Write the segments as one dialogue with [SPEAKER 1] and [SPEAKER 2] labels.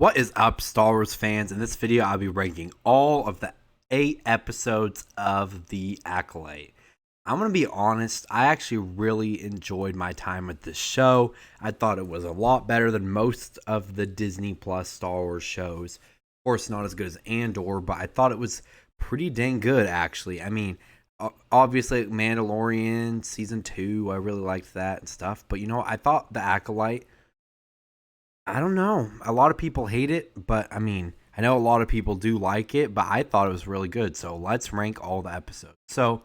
[SPEAKER 1] What is up, Star Wars fans? In this video, I'll be ranking all of the 8 episodes of The Acolyte. I'm going to be honest, I actually really enjoyed my time with this show. I thought it was a lot better than most of the Disney Plus Star Wars shows. Of course, not as good as Andor, but I thought it was pretty dang good, actually. I mean, obviously, Mandalorian Season 2, I really liked that and stuff. But, I thought The Acolyte, I don't know. A lot of people hate it, but I mean, I know a lot of people do like it, but I thought it was really good. So let's rank all the episodes. So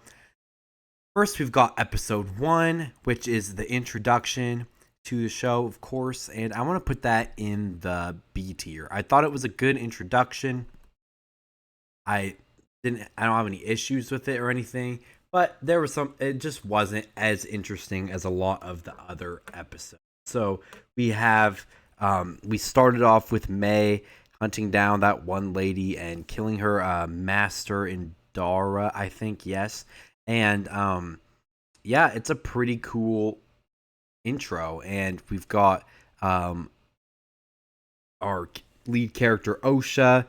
[SPEAKER 1] first, we've got episode 1, which is the introduction to the show, of course, and I want to put that in the B tier. I thought it was a good introduction. I don't have any issues with it or anything, but there was it just wasn't as interesting as a lot of the other episodes. So we started off with May hunting down that one lady and killing her master in Dara, I think, yes. And yeah, it's a pretty cool intro. And we've got our lead character Osha,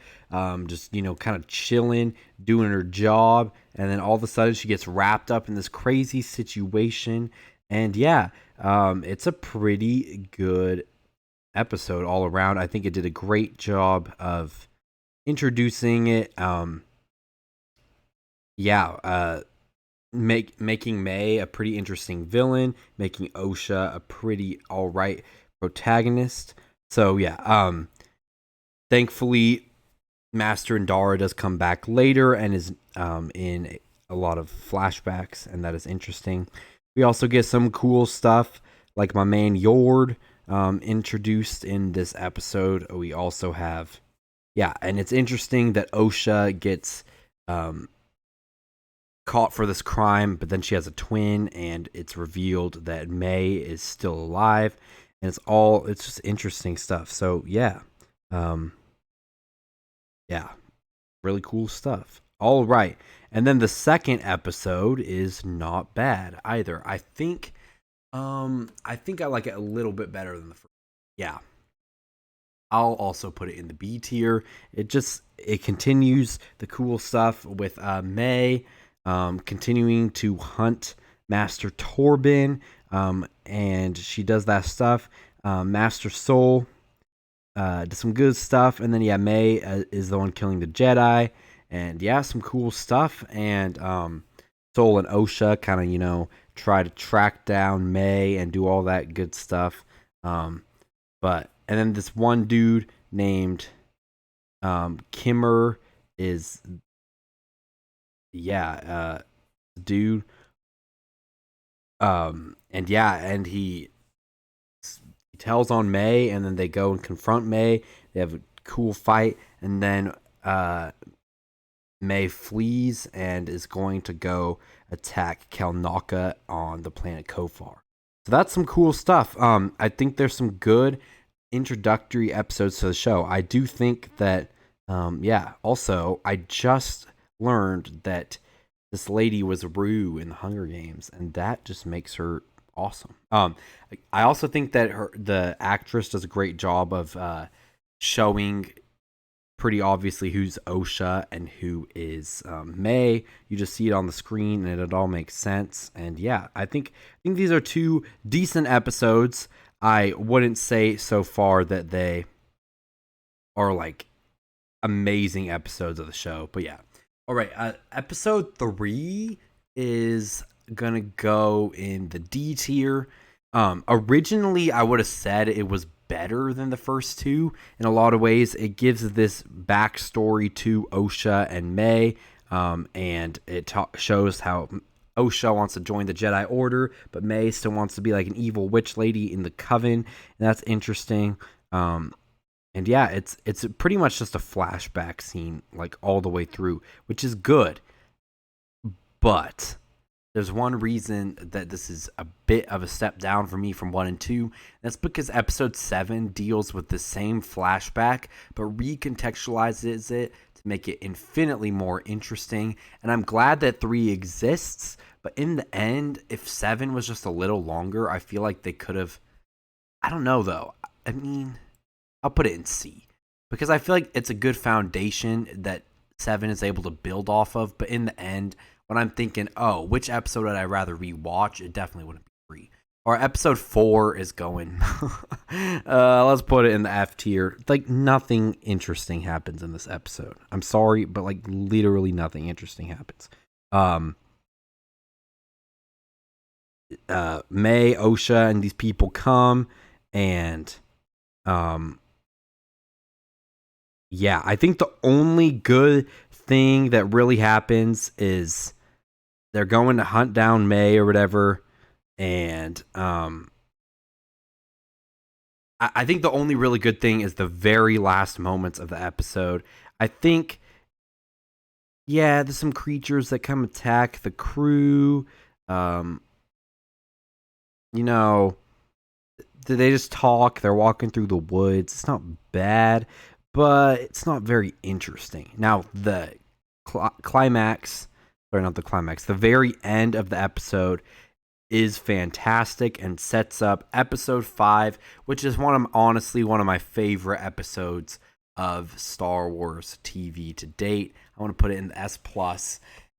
[SPEAKER 1] just kind of chilling, doing her job, and then all of a sudden she gets wrapped up in this crazy situation. And yeah, it's a pretty good episode all around. I think it did a great job of introducing it. Making May a pretty interesting villain, making Osha a pretty alright protagonist. So yeah, thankfully Master Indara does come back later and is in a lot of flashbacks, and that is interesting. We also get some cool stuff like my man Yord introduced in this episode. We also have, and it's interesting that Osha gets caught for this crime, but then she has a twin, and it's revealed that May is still alive, and it's just interesting stuff. So yeah, really cool stuff. All right, and then the second episode is not bad either. I think I like it a little bit better than the first. Yeah, I'll also put it in the B tier. It continues the cool stuff with May continuing to hunt Master Torben, and she does that stuff. Master Soul does some good stuff, and then May is the one killing the Jedi, and some cool stuff. And Soul and Osha kind of try to track down May and do all that good stuff. And then this one dude named Kimmer is dude. And he tells on May, and then they go and confront May. They have a cool fight, and then May flees and is going to go attack Kelnaka on the planet Kofar. So that's some cool stuff. I think there's some good introductory episodes to the show. I do think that, also, I just learned that this lady was Rue in the Hunger Games, and that just makes her awesome. I also think that the actress does a great job of showing pretty obviously who's Osha and who is May. You just see it on the screen, and it all makes sense. And I think these are 2 decent episodes. I wouldn't say so far that they are like amazing episodes of the show, but yeah. All right, episode 3 is gonna go in the D tier. Originally, I would have said it was better than the first 2 in a lot of ways. It gives this backstory to Osha and May, and it shows how Osha wants to join the Jedi Order, but May still wants to be like an evil witch lady in the Coven, and that's interesting. And it's pretty much just a flashback scene like all the way through, which is good. But there's one reason that this is a bit of a step down for me from 1 and 2. That's because episode 7 deals with the same flashback, but recontextualizes it to make it infinitely more interesting. And I'm glad that 3 exists, but in the end, if 7 was just a little longer, I feel like they could have, I don't know though. I mean, I'll put it in C. because I feel like it's a good foundation that 7 is able to build off of. But in the end, when I'm thinking, oh, which episode would I rather rewatch? It definitely wouldn't be 3. Or episode 4 is going. Let's put it in the F tier. Like, nothing interesting happens in this episode. I'm sorry, but like literally nothing interesting happens. May, Osha, and these people come, and yeah, I think the only good thing that really happens is they're going to hunt down May or whatever, and I think the only really good thing is the very last moments of the episode. I think, yeah, there's some creatures that come attack the crew. You know, they just talk. They're walking through the woods. It's not bad, but it's not very interesting. Now, the climax, or not the climax, the very end of the episode is fantastic and sets up episode 5, which is honestly one of my favorite episodes of Star Wars TV to date. I want to put it in the S+.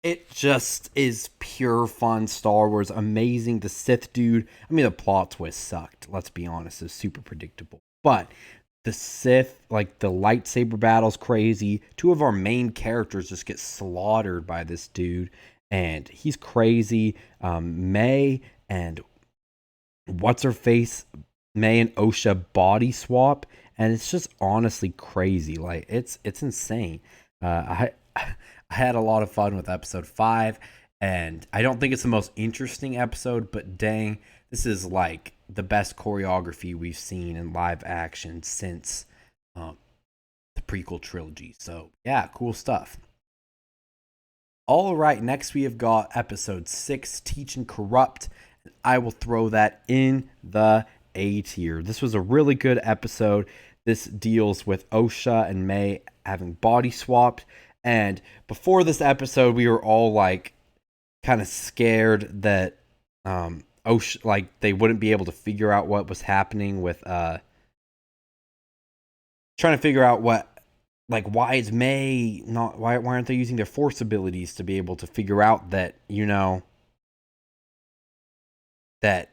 [SPEAKER 1] It just is pure fun Star Wars, amazing. The Sith dude, I mean, the plot twist sucked, let's be honest. It's super predictable. But the Sith, like the lightsaber battle's crazy. 2 of our main characters just get slaughtered by this dude, and he's crazy. May and what's her face, May and Osha body swap, and it's just honestly crazy. Like it's insane. I had a lot of fun with episode 5, and I don't think it's the most interesting episode, but dang, this is like the best choreography we've seen in live action since the prequel trilogy. So yeah, cool stuff. All right, next we have got episode 6, Teach and Corrupt. I will throw that in the A tier. This was a really good episode. This deals with Osha and May having body swapped. And before this episode, we were all like kind of scared that Osha, like they wouldn't be able to figure out what was happening with trying to figure out what, like, why is May not, why aren't they using their force abilities to be able to figure out that, you know, that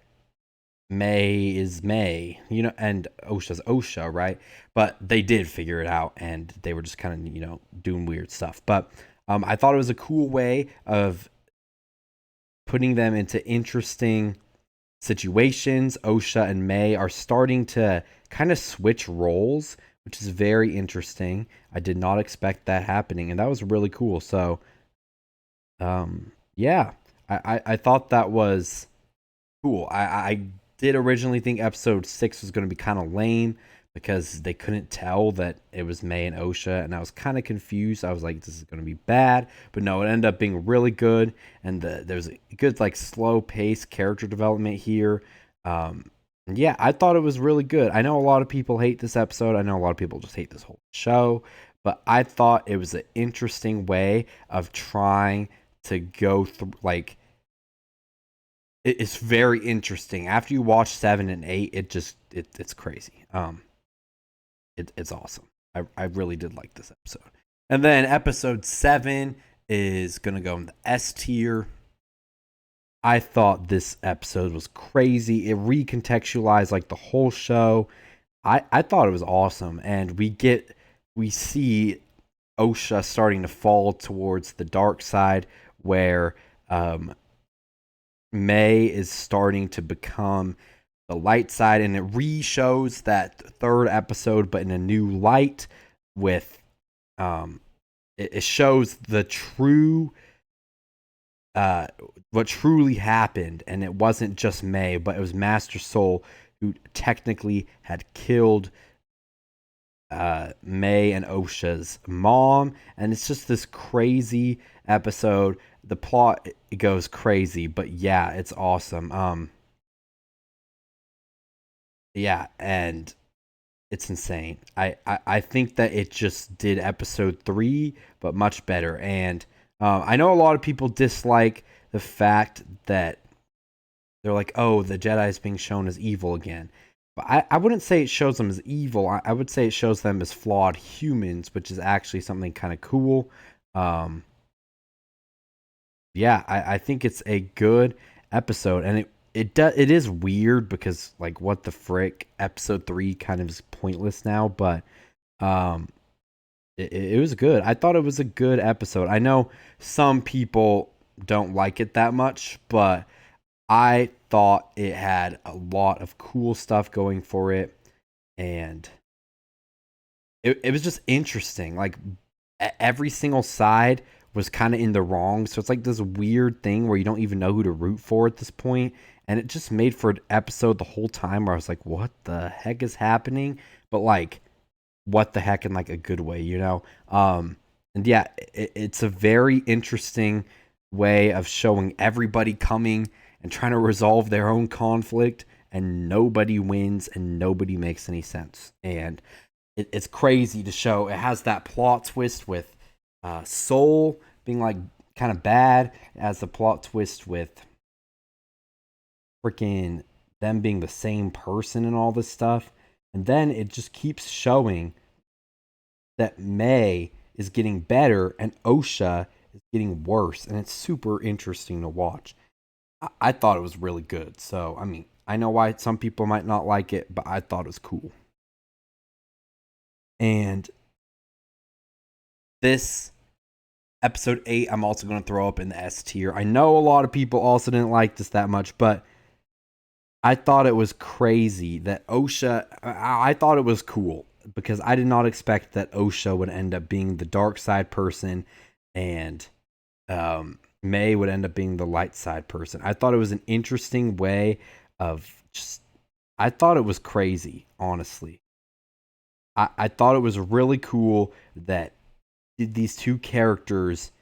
[SPEAKER 1] May is May, you know, and Osha's Osha, right? But they did figure it out, and they were just kind of, you know, doing weird stuff. But I thought it was a cool way of putting them into interesting situations. Osha and May are starting to kind of switch roles, which is very interesting. I did not expect that happening, and that was really cool. So, yeah, I thought that was cool. I did originally think episode 6 was going to be kind of lame because they couldn't tell that it was May and Osha, and I was kind of confused. I was like, this is going to be bad, but no, it ended up being really good, and there's a good, like, slow pace character development here. Yeah, I thought it was really good. I know a lot of people hate this episode. I know a lot of people just hate this whole show, but I thought it was an interesting way of trying to go through, like, it's very interesting. After you watch 7 and 8, it's crazy. It's awesome. I really did like this episode. And then episode 7 is gonna go in the S tier. I thought this episode was crazy. It recontextualized like the whole show. I thought it was awesome, and we see Osha starting to fall towards the dark side, where May is starting to become the light side, and it re-shows that 3rd episode, but in a new light. With it shows the true what truly happened, and it wasn't just May, but it was Master Soul who technically had killed May and Osha's mom, and it's just this crazy episode. The plot, it goes crazy, but yeah, it's awesome. Yeah, and it's insane. I think that it just did episode 3, but much better. And I know a lot of people dislike the fact that they're like, oh, the Jedi is being shown as evil again. But I wouldn't say it shows them as evil. I would say it shows them as flawed humans, which is actually something kind of cool. Um, yeah, I think it's a good episode, and it is weird because like what the frick, episode 3 kind of is pointless now, but um, it was good. I thought it was a good episode. I know some people don't like it that much, but I thought it had a lot of cool stuff going for it, and it was just interesting. Like every single side was kind of in the wrong, so it's like this weird thing where you don't even know who to root for at this point, and it just made for an episode the whole time where I was like, "What the heck is happening?" But like, what the heck in like a good way, you know? And yeah, it's a very interesting way of showing everybody coming and trying to resolve their own conflict, and nobody wins and nobody makes any sense. And it's crazy to show. It has that plot twist with Soul being like kind of bad, as the plot twist with freaking them being the same person and all this stuff. And then it just keeps showing that May is getting better and Osha is getting worse. And it's super interesting to watch. I thought it was really good. So, I mean, I know why some people might not like it, but I thought it was cool. And this episode 8, I'm also going to throw up in the S tier. I know a lot of people also didn't like this that much, but I thought it was crazy that Osha, I thought it was cool because I did not expect that Osha would end up being the dark side person and May would end up being the light side person. I thought it was an interesting way of just, I thought it was crazy, honestly. I thought it was really cool that these two characters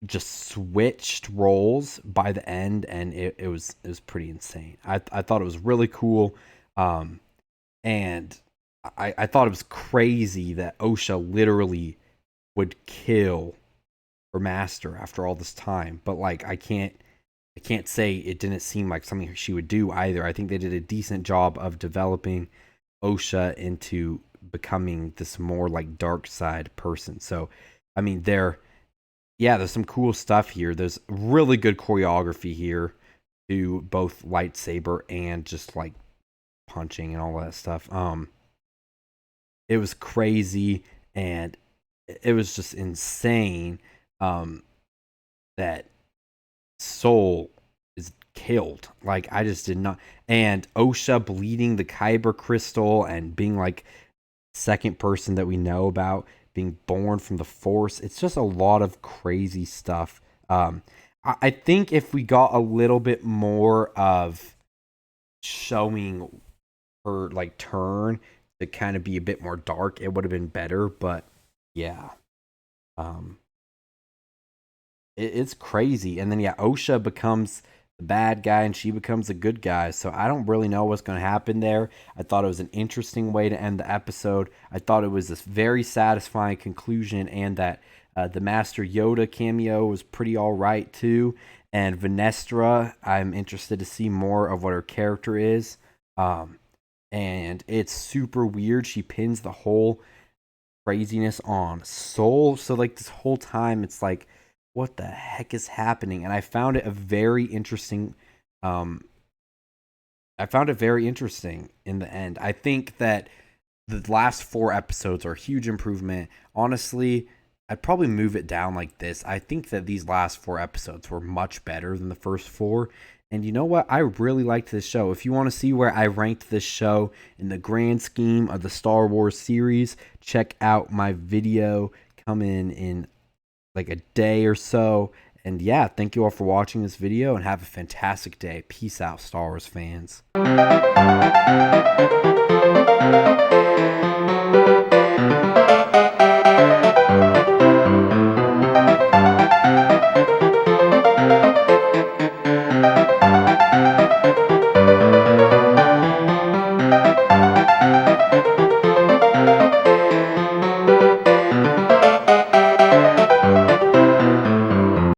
[SPEAKER 1] just switched roles by the end, and it was pretty insane. I thought it was really cool, and I thought it was crazy that Osha literally would kill her master after all this time. But like I can't say it didn't seem like something she would do either. I think they did a decent job of developing Osha into becoming this more like dark side person. So I mean there's some cool stuff here. There's really good choreography here to both lightsaber and just like punching and all that stuff. It was crazy and it was just insane that Soul is killed. Like I just did not. And Osha bleeding the Kyber crystal and being like second person that we know about being born from the Force. It's just a lot of crazy stuff. I think if we got a little bit more of showing her like turn to kind of be a bit more dark, it would have been better. But yeah, it's crazy. And then yeah, Osha becomes the bad guy and she becomes a good guy. So I don't really know what's going to happen there. I thought it was an interesting way to end the episode. I thought it was this very satisfying conclusion, and that the Master Yoda cameo was pretty all right too. And Venestra, I'm interested to see more of what her character is. And it's super weird. She pins the whole craziness on Soul. So like this whole time, it's like, what the heck is happening? And I found it a very interesting. I found it very interesting in the end. I think that the last 4 episodes are a huge improvement. Honestly, I'd probably move it down like this. I think that these last 4 episodes were much better than the first 4. And you know what? I really liked this show. If you want to see where I ranked this show in the grand scheme of the Star Wars series, check out my video coming in like a day or so. And yeah, thank you all for watching this video and have a fantastic day. Peace out, Star Wars fans.